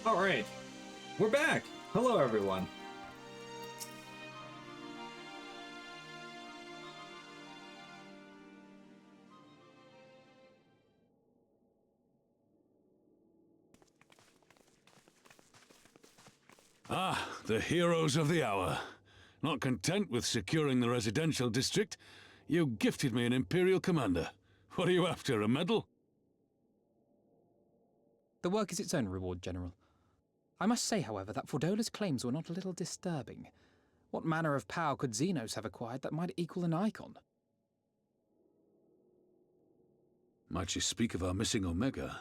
Alright, we're back! Hello everyone! Ah, the heroes of the hour. Not content with securing the residential district, you gifted me an Imperial Commander. What are you after, a medal? The work is its own reward, General. I must say, however, that Fordola's claims were not a little disturbing. What manner of power could Xenos have acquired that might equal an icon? Might she speak of our missing Omega?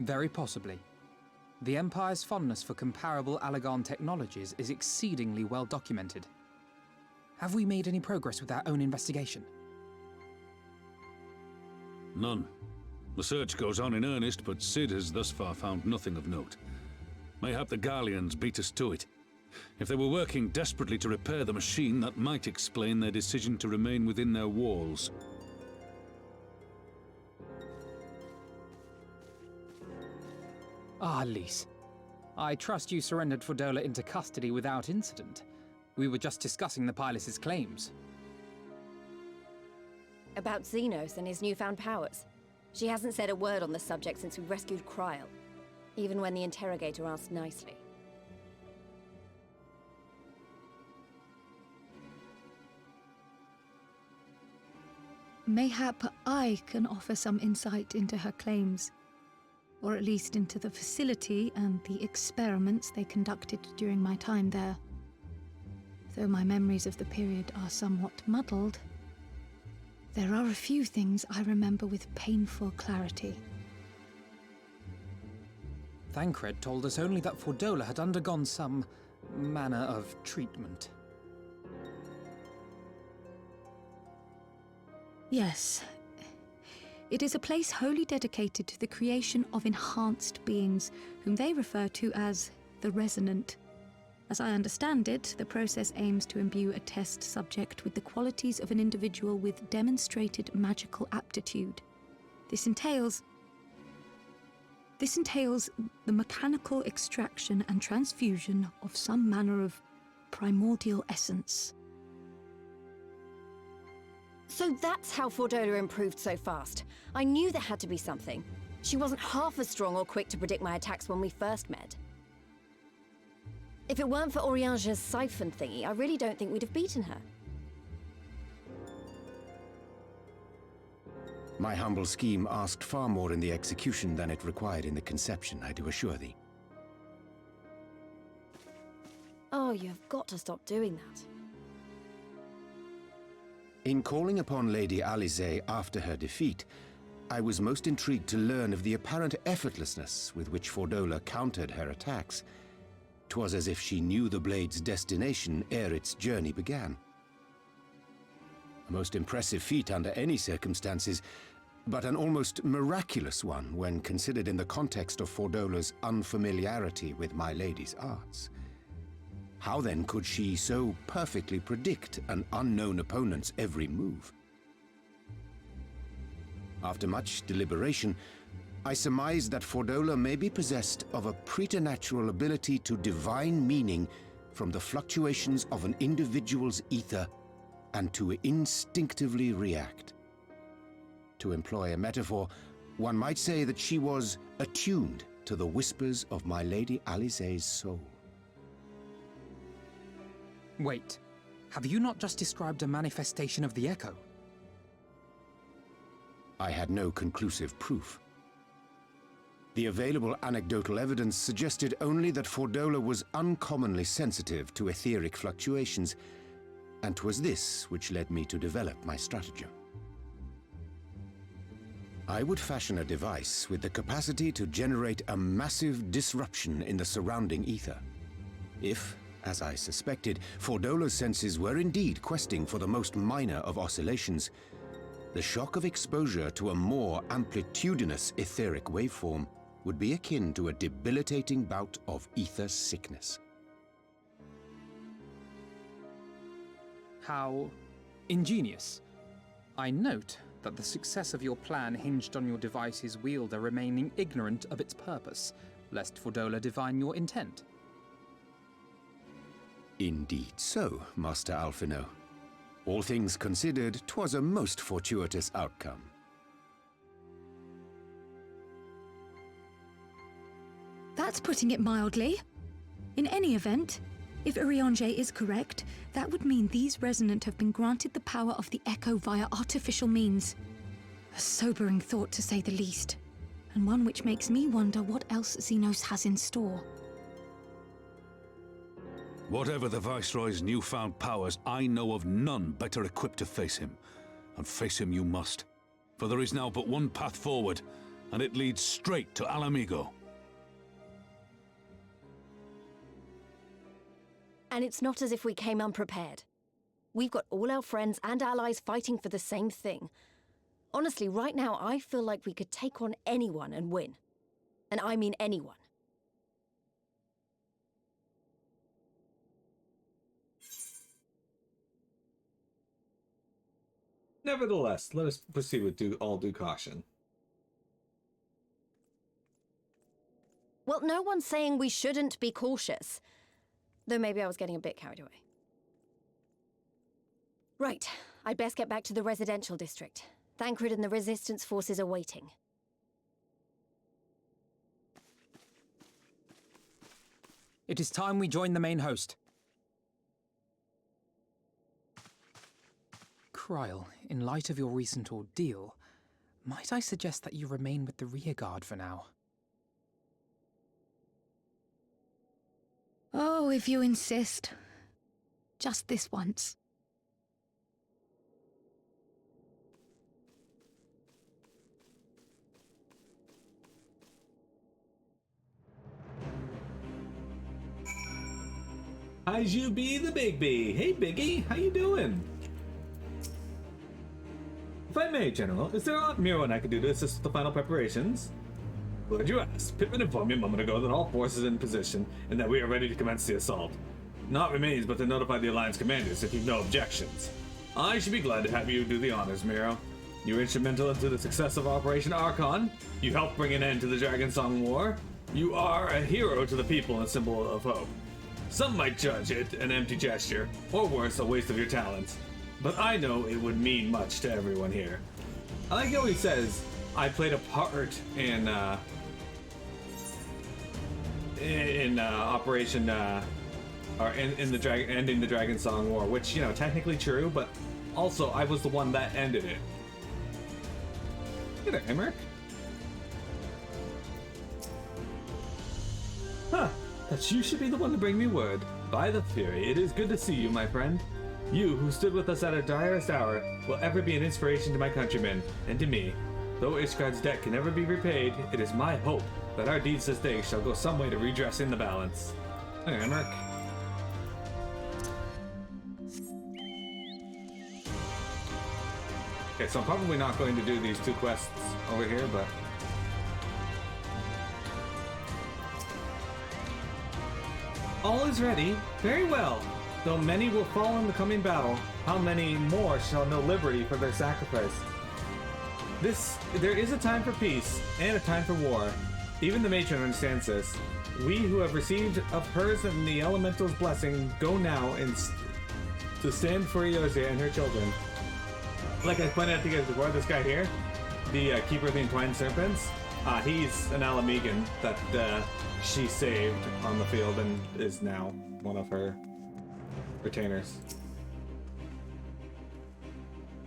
Very possibly. The Empire's fondness for comparable Alagon technologies is exceedingly well documented. Have we made any progress with our own investigation? None. The search goes on in earnest, but Sid has thus far found nothing of note. Mayhap the Garleans beat us to it. If they were working desperately to repair the machine, that might explain their decision to remain within their walls. Ah, Lise. I trust you surrendered Fordola into custody without incident. We were just discussing the pilot's claims. About Xenos and his newfound powers. She hasn't said a word on the subject since we rescued Kryl, even when the interrogator asked nicely. Mayhap I can offer some insight into her claims, or at least into the facility and the experiments they conducted during my time there. Though my memories of the period are somewhat muddled, there are a few things I remember with painful clarity. Thancred told us only that Fordola had undergone some manner of treatment. Yes. It is a place wholly dedicated to the creation of enhanced beings, whom they refer to as the Resonant. As I understand it, the process aims to imbue a test subject with the qualities of an individual with demonstrated magical aptitude. This entails the mechanical extraction and transfusion of some manner of primordial essence. So that's how Fordola improved so fast. I knew there had to be something. She wasn't half as strong or quick to predict my attacks when we first met. If it weren't for Oriange's siphon thingy, I really don't think we'd have beaten her. My humble scheme asked far more in the execution than it required in the conception, I do assure thee. Oh, you've got to stop doing that. In calling upon Lady Alisaie after her defeat, I was most intrigued to learn of the apparent effortlessness with which Fordola countered her attacks. 'Twas as if she knew the blade's destination ere its journey began. A most impressive feat under any circumstances, but an almost miraculous one when considered in the context of Fordola's unfamiliarity with my lady's arts. How then could she so perfectly predict an unknown opponent's every move? After much deliberation, I surmised that Fordola may be possessed of a preternatural ability to divine meaning from the fluctuations of an individual's ether and to instinctively react. To employ a metaphor, one might say that she was attuned to the whispers of my Lady Alisaie's soul. Wait, have you not just described a manifestation of the Echo? I had no conclusive proof. The available anecdotal evidence suggested only that Fordola was uncommonly sensitive to etheric fluctuations, and 'twas this which led me to develop my stratagem. I would fashion a device with the capacity to generate a massive disruption in the surrounding ether. If, as I suspected, Fordola's senses were indeed questing for the most minor of oscillations, the shock of exposure to a more amplitudinous etheric waveform would be akin to a debilitating bout of ether sickness. How ingenious. I note that the success of your plan hinged on your device's wielder remaining ignorant of its purpose, lest Fordola divine your intent. Indeed so, Master Alphino. All things considered, 'twas a most fortuitous outcome. That's putting it mildly. In any event, if Urianger is correct, that would mean these Resonant have been granted the power of the Echo via artificial means. A sobering thought, to say the least, and one which makes me wonder what else Xenos has in store. Whatever the Viceroy's newfound powers, I know of none better equipped to face him. And face him you must. For there is now but one path forward, and it leads straight to Ala Mhigo. And it's not as if we came unprepared. We've got all our friends and allies fighting for the same thing. Honestly, right now, I feel like we could take on anyone and win. And I mean anyone. Nevertheless, let us proceed with all due caution. Well, no one's saying we shouldn't be cautious. Though maybe I was getting a bit carried away. Right, I'd best get back to the residential district. Thancred and the Resistance forces are waiting. It is time we join the main host. Kryl, in light of your recent ordeal, might I suggest that you remain with the rearguard for now? Oh, if you insist. Just this once. How's you be the big B? Hey, Biggie, how you doing? If I may, General, is there aught Miro and I could do to assist with the final preparations? Glad you asked. Pittman informed me a moment ago that all forces are in position and that we are ready to commence the assault. Naught remains but to notify the Alliance commanders if you've no objections. I should be glad to have you do the honors, Miro. You were instrumental into the success of Operation Archon. You helped bring an end to the Dragon Song War. You are a hero to the people and a symbol of hope. Some might judge it an empty gesture, or worse, a waste of your talents. But I know it would mean much to everyone here. I like how he says, I played a part in Operation, or in the ending the Dragon Song War, which, you know, technically true, but also I was the one that ended it. Get it, Emmerich. Huh, that you should be the one to bring me word. By the Fury, it is good to see you, my friend. You, who stood with us at our direst hour, will ever be an inspiration to my countrymen, and to me. Though Ishgard's debt can never be repaid, it is my hope that our deeds this day shall go some way to redressing the balance. Hey, Emmerich. Okay, so I'm probably not going to do these two quests over here, but... All is ready. Very well. Though many will fall in the coming battle, how many more shall know liberty for their sacrifice? There is a time for peace, and a time for war. Even the matron understands this. We who have received of hers and the elemental's blessing go now to stand for Eosia and her children. Like I pointed out to you guys before, this guy here, the Keeper of the Entwined Serpents, he's an Ala Mhigo that she saved on the field and is now one of her retainers.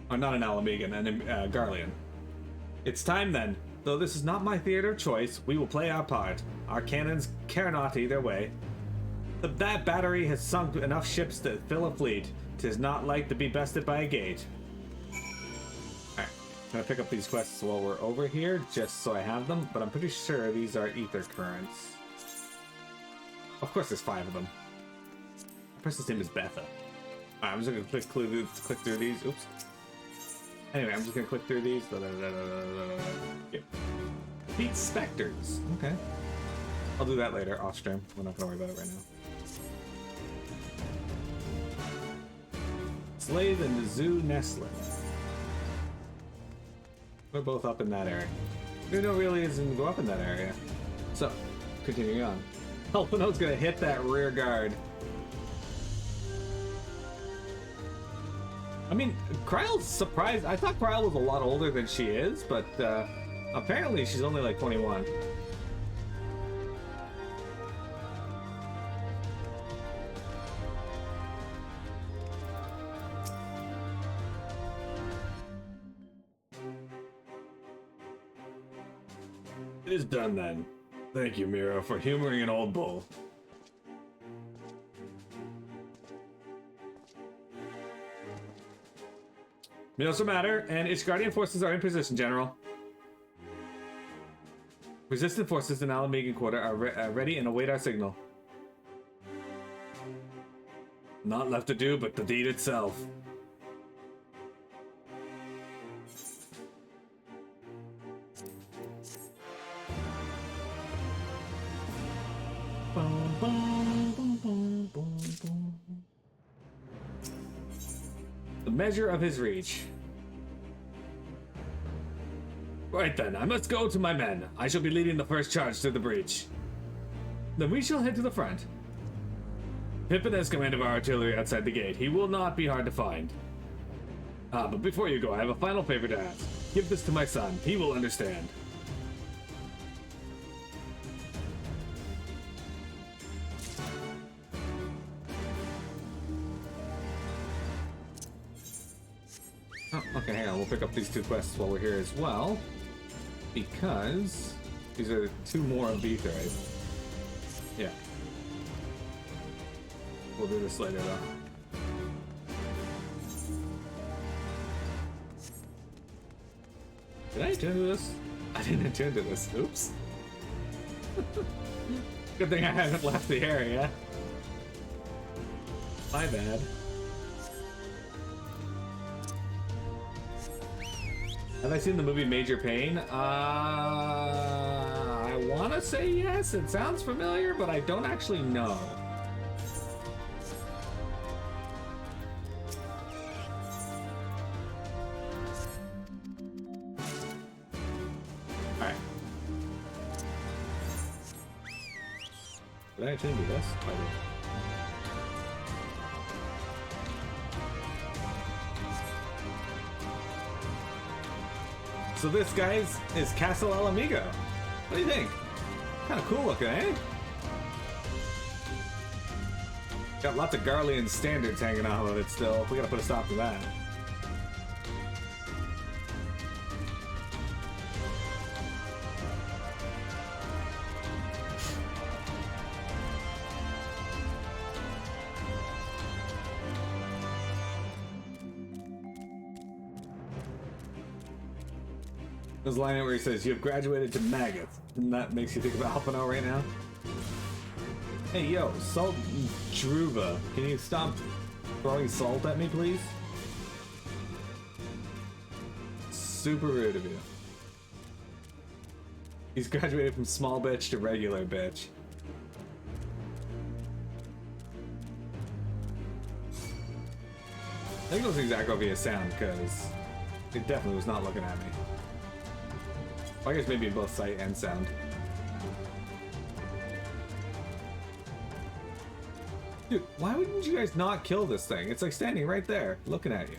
Oh, not an Ala Mhigo, an Garlean. It's time then. Though this is not my theater of choice, we will play our part. Our cannons care not either way. That battery has sunk enough ships to fill a fleet. 'Tis not like to be bested by a gate. Alright, I'm gonna pick up these quests while we're over here, just so I have them, but I'm pretty sure these are ether currents. Of course there's 5 of them. The person's name is Betha. Alright, I'm just gonna click through these. Oops. Anyway, I'm just gonna click through these. Yeah. Beat Spectres. Okay. I'll do that later, off stream. We're not gonna worry about it right now. Slay the Nizu Nestling. We're both up in that area. There's no real reason to go up in that area. So, continuing on. Alphino's gonna hit that rear guard. I mean, Kryle's surprised. I thought Kryle was a lot older than she is, but apparently she's only like 21. It is done then. Thank you, Mira, for humoring an old bull. What's the matter? And its Guardian forces are in position, General. Resistant forces in Ala Mhigo quarter are ready and await our signal. Not left to do but the deed itself. The measure of his reach. Right then, I must go to my men. I shall be leading the first charge to the breach. Then we shall head to the front. Pippin has command of our artillery outside the gate. He will not be hard to find. But before you go, I have a final favor to ask. Give this to my son. He will understand. Oh, okay, hang on. We'll pick up these two quests while we're here as well. Because these are two more of Ether, right? Yeah. We'll do this later, though. Did I attune to this? I didn't attune to this. Oops. Good thing I haven't left the area. My bad. Have I seen the movie Major Pain? I want to say yes. It sounds familiar, but I don't actually know. Alright. Did I attune to this? I did. So this, guys, is Castle Ala Mhigo. What do you think? Kind of cool looking, eh? Got lots of Garlean standards hanging out of it still. We gotta put a stop to that. There's a line where he says, "You have graduated to maggots." And that makes you think about Alphino right now. Hey, yo, Salt Druva, can you stop throwing salt at me, please? Super rude of you. He's graduated from small bitch to regular bitch. I think it was exactly via sound, because it definitely was not looking at me. I guess maybe both sight and sound. Dude, why wouldn't you guys not kill this thing? It's like standing right there, looking at you.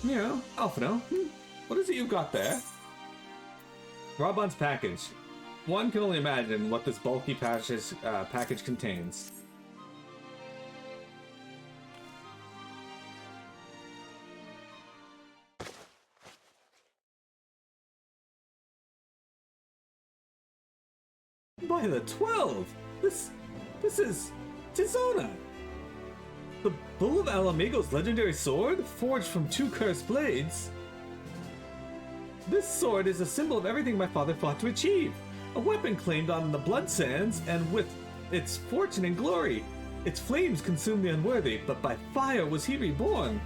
You know, Alphino, what is it you've got there? Robon's package. One can only imagine what this bulky package contains. By the 12! This is Tizona! The Bull of Ala Mhigo's legendary sword, forged from 2 cursed blades. This sword is a symbol of everything my father fought to achieve. A weapon claimed on the blood sands, and with its fortune and glory. Its flames consumed the unworthy, but by fire was he reborn.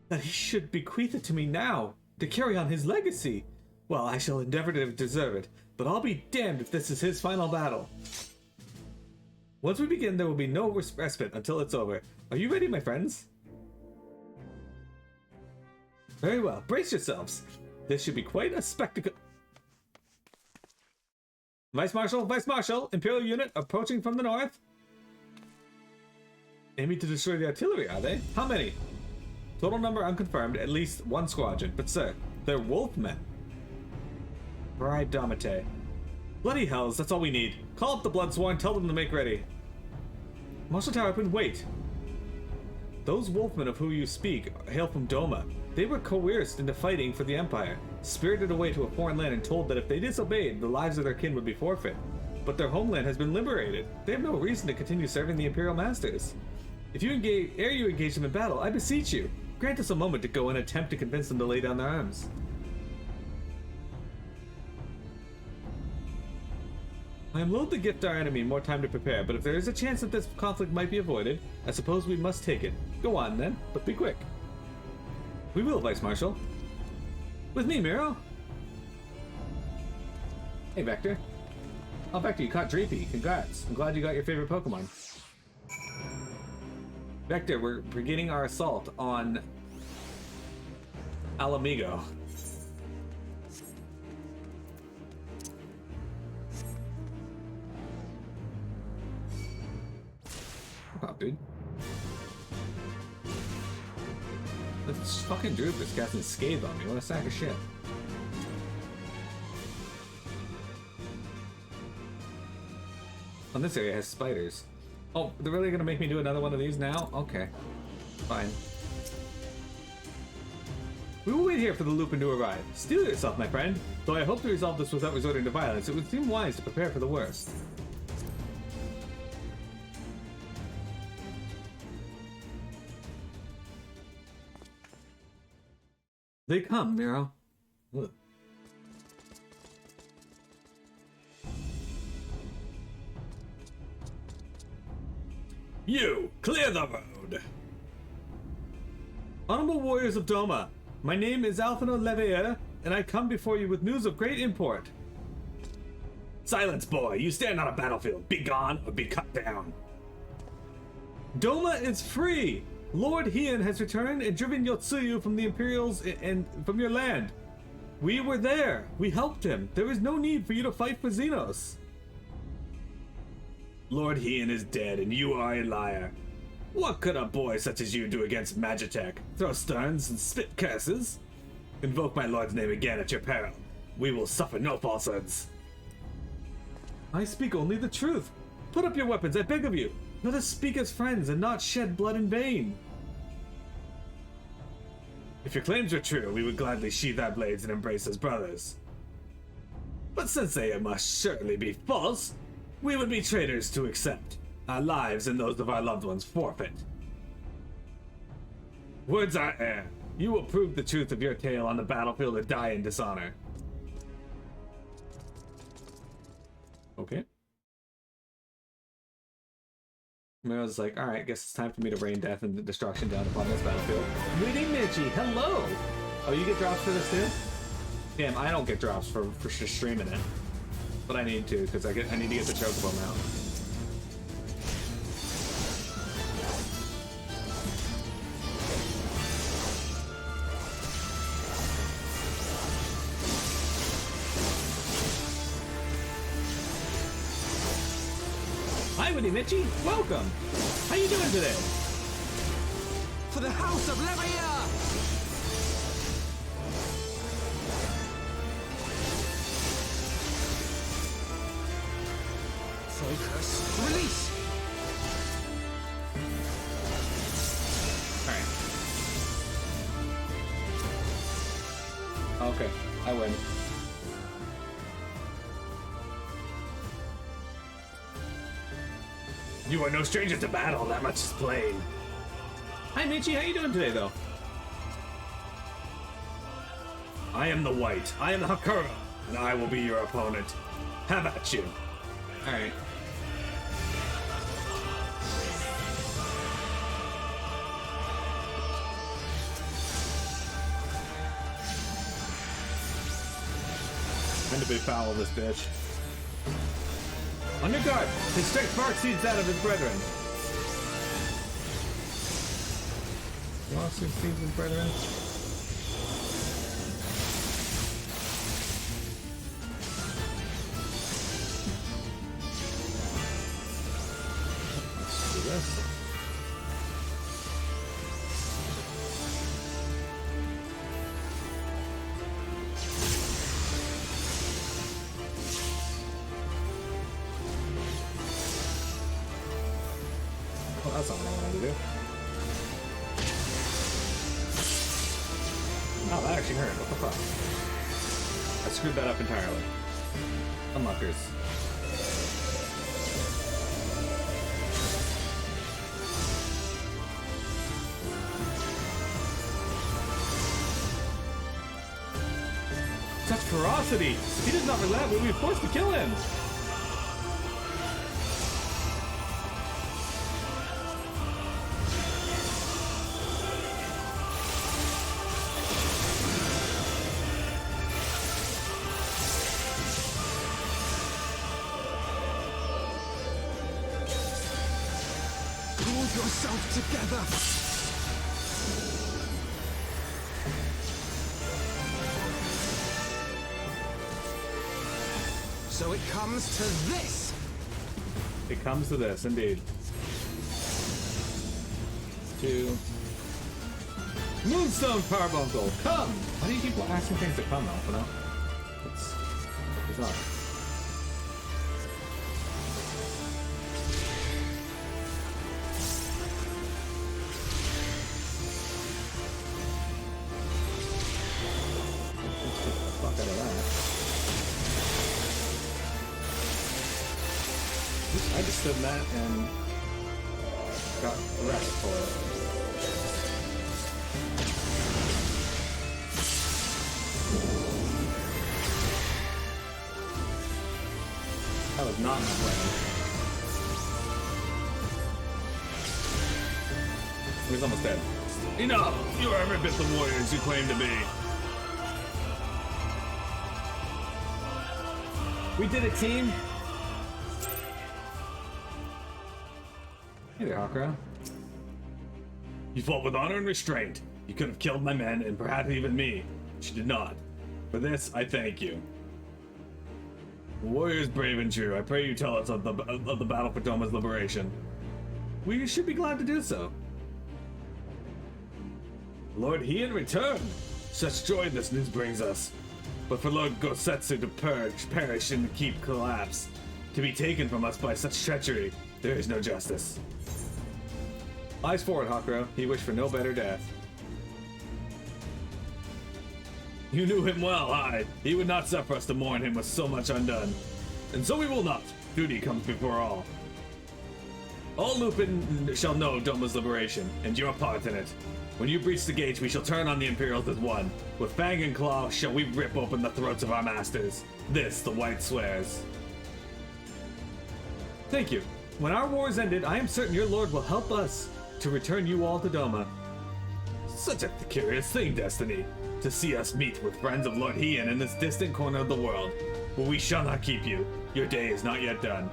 That he should bequeath it to me now, to carry on his legacy. Well, I shall endeavor to deserve it, but I'll be damned if this is his final battle. Once we begin, there will be no respite until it's over. Are you ready, my friends? Very well. Brace yourselves. This should be quite a spectacle. Vice Marshal, Imperial unit approaching from the north. Aiming to destroy the artillery, are they? How many? Total number unconfirmed, at least one squadron. But sir, they're wolfmen. Bride Domite. Bloody hells, that's all we need. Call up the Bloodsworn, tell them to make ready. Marshal Tarpin, wait. Those wolfmen of whom you speak hail from Doma. They were coerced into fighting for the Empire, spirited away to a foreign land and told that if they disobeyed, the lives of their kin would be forfeit. But their homeland has been liberated. They have no reason to continue serving the Imperial Masters. If you engage them in battle, I beseech you, grant us a moment to go and attempt to convince them to lay down their arms. I am loath to gift our enemy more time to prepare, but if there is a chance that this conflict might be avoided, I suppose we must take it. Go on then, but be quick. We will, Vice Marshal. With me, Miro. Hey, Vector. Oh, Vector, you caught Dreepy. Congrats. I'm glad you got your favorite Pokemon. Vector, we're beginning our assault on Ala Mhigo. Oh, dude. This fucking Droop is casting Scathe on me. What a sack of shit. Oh, this area has spiders. Oh, they're really gonna make me do another one of these now? Okay. Fine. We will wait here for the Lupin to arrive. Steel yourself, my friend. Though I hope to resolve this without resorting to violence, it would seem wise to prepare for the worst. They come, Miro. Ugh. You, clear the road! Honorable warriors of Doma, my name is Alphino Leveilleur, and I come before you with news of great import. Silence, boy! You stand on a battlefield. Be gone or be cut down. Doma is free! Lord Heian has returned and driven Yotsuyu from the Imperials and from your land. We were there. We helped him. There is no need for you to fight for Xenos. Lord Heian is dead and you are a liar. What could a boy such as you do against Magitech? Throw stones and spit curses? Invoke my lord's name again at your peril. We will suffer no falsehoods. I speak only the truth. Put up your weapons, I beg of you. Let us speak as friends and not shed blood in vain. If your claims are true, we would gladly sheathe our blades and embrace as brothers. But since they must surely be false, we would be traitors to accept. Our lives and those of our loved ones forfeit. Words are air. You will prove the truth of your tale on the battlefield or die in dishonor. Okay. Miro's like, alright, guess it's time for me to rain death and destruction down upon this battlefield. Moody Midgie, hello! Oh, you get drops for this too? Damn, I don't get drops for just streaming it. But I need to, because I need to get the Chocobo mount. Hi, Woody Mitchie. Welcome. How you doing today? For the House of Leveilleur! Focus. Release! Alright. Okay, I win. You are no stranger to battle, that much is plain. Hi, Michi, how you doing today, though? I am the White, I am the Hakura, and I will be your opponent. Have at you. Alright. Time to be foul of this bitch. Under guard! His strength far exceeds that of his brethren. Far exceeds his brethren. this. Oh, that's not what I wanted to do. Oh, that actually hurt. What the fuck? I screwed that up entirely. Unlockers. Such ferocity! He does not relent. We'll be forced to kill him! Pull yourself together. So it comes to this. It comes to this, indeed. 2. Moonstone Carbuncle, come! Why do you keep asking things to come, Alphino? It's bizarre. Fuck out of that. I just stood in that and got wrecked for it. That was not my plan. He was almost dead. Enough! You are every bit the warriors you claim to be. We did it, team! Hey there, Hawkra. You fought with honor and restraint. You could have killed my men and perhaps even me, but you did not. For this, I thank you. Warriors brave and true, I pray you tell us of the battle for Doma's liberation. We should be glad to do so. Lord Heian returned! Such joy this news brings us. But for Lord Gosetsu to perish and keep collapse, to be taken from us by such treachery, there is no justice. Eyes forward, Hawkra. He wished for no better death. You knew him well, aye. He would not suffer us to mourn him with so much undone. And so we will not. Duty comes before all. All Lupin shall know of Doma's liberation, and your part in it. When you breach the gates, we shall turn on the Imperials as one. With fang and claw shall we rip open the throats of our masters. This the White swears. Thank you. When our war is ended, I am certain your lord will help us to return you all to Doma. Such a curious thing, Destiny, to see us meet with friends of Lord Heian in this distant corner of the world. But we shall not keep you. Your day is not yet done.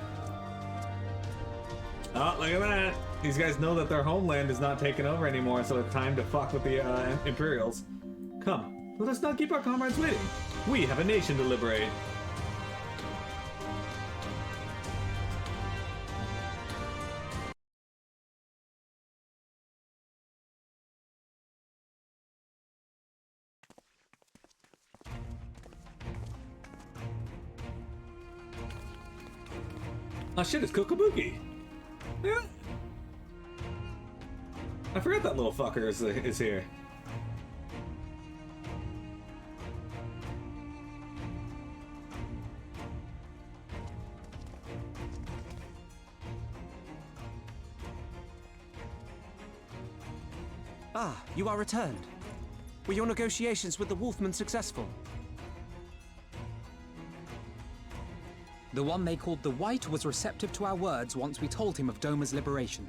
Oh, look at that. These guys know that their homeland is not taken over anymore, so it's time to fuck with the Imperials. Come, let us not keep our comrades waiting. We have a nation to liberate. Oh shit, it's Kokobuki. Yeah. I forgot that little fucker is here. Ah, you are returned. Were your negotiations with the Wolfman successful? The one they called the White was receptive to our words once we told him of Doma's liberation.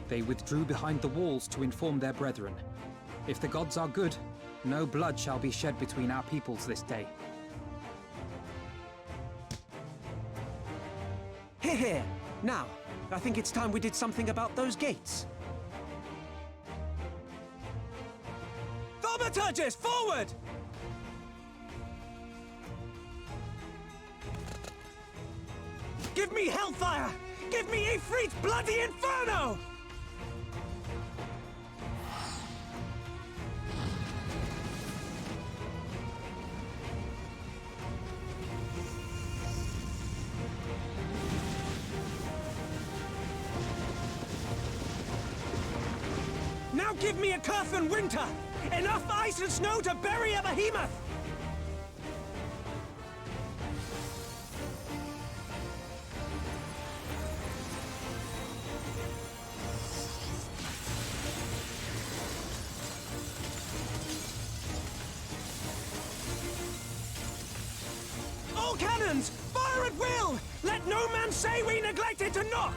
They withdrew behind the walls to inform their brethren. If the gods are good, no blood shall be shed between our peoples this day. Hear, hear! Now, I think it's time we did something about those gates. Thaumaturges, forward! Give me hellfire! Give me Ifrit's bloody inferno! Now give me a Curfin winter! Enough ice and snow to bury a behemoth! All cannons! Fire at will! Let no man say we neglected to knock!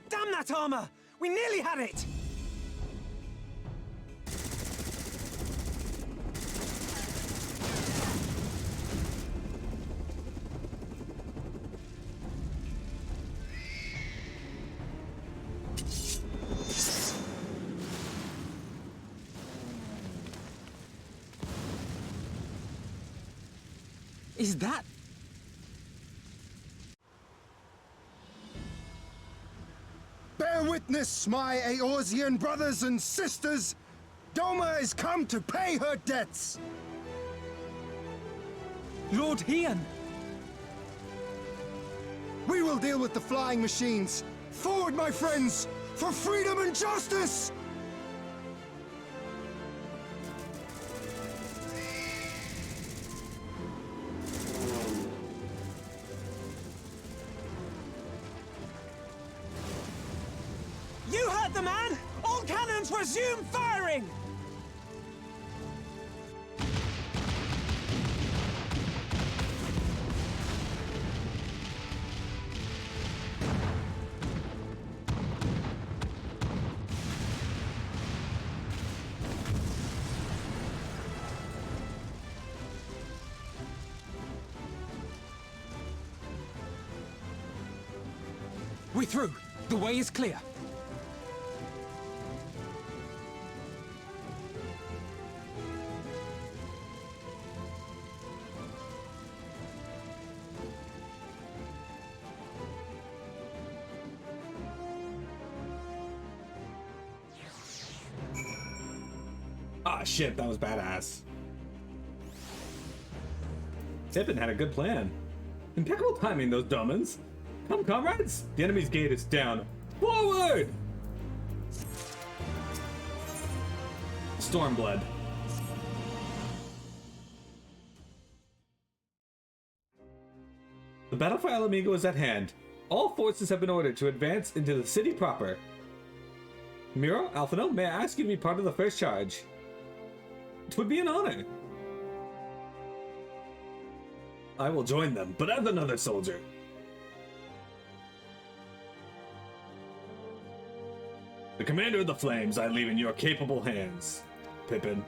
Damn that armor! We nearly had it! Is that... Bear witness, my Eorzean brothers and sisters! Doma is come to pay her debts! Lord Hian! We will deal with the flying machines! Forward, my friends! For freedom and justice! You heard the man! All cannons resume firing! We're through. The way is clear. Ah, shit, that was badass. Pippin had a good plan. Impeccable timing, those Domans. Come, comrades! The enemy's gate is down. Forward! Stormblood. The battle for Ala Mhigo is at hand. All forces have been ordered to advance into the city proper. Miro, Alphino, may I ask you to be part of the first charge? It would be an honor. I will join them, but as another soldier. The commander of the flames I leave in your capable hands, Pippin.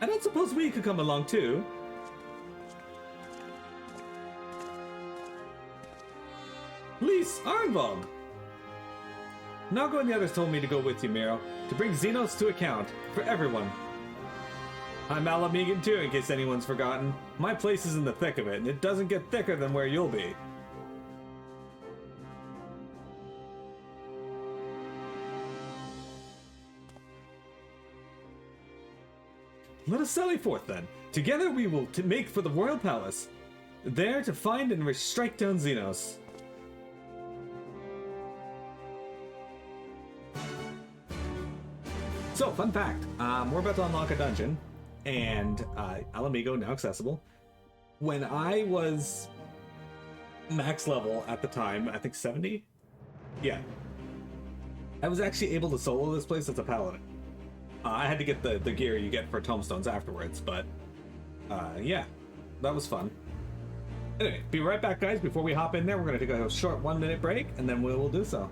I don't suppose we could come along too. Lys, Arnvald. Nago and the others told me to go with you, Miro, to bring Xenos to account for everyone. I'm Ala Mhigo too, in case anyone's forgotten. My place is in the thick of it, and it doesn't get thicker than where you'll be. Let us sally forth then. Together we will make for the royal palace, there to find and strike down Xenos. So, fun fact, we're about to unlock a dungeon, and Ala Mhigo now accessible. When I was max level at the time, I think 70? Yeah. I was actually able to solo this place as a paladin. I had to get the gear you get for tomestones afterwards, but yeah, that was fun. Anyway, be right back, guys. Before we hop in there, we're going to take a short 1-minute break, and then we'll do so.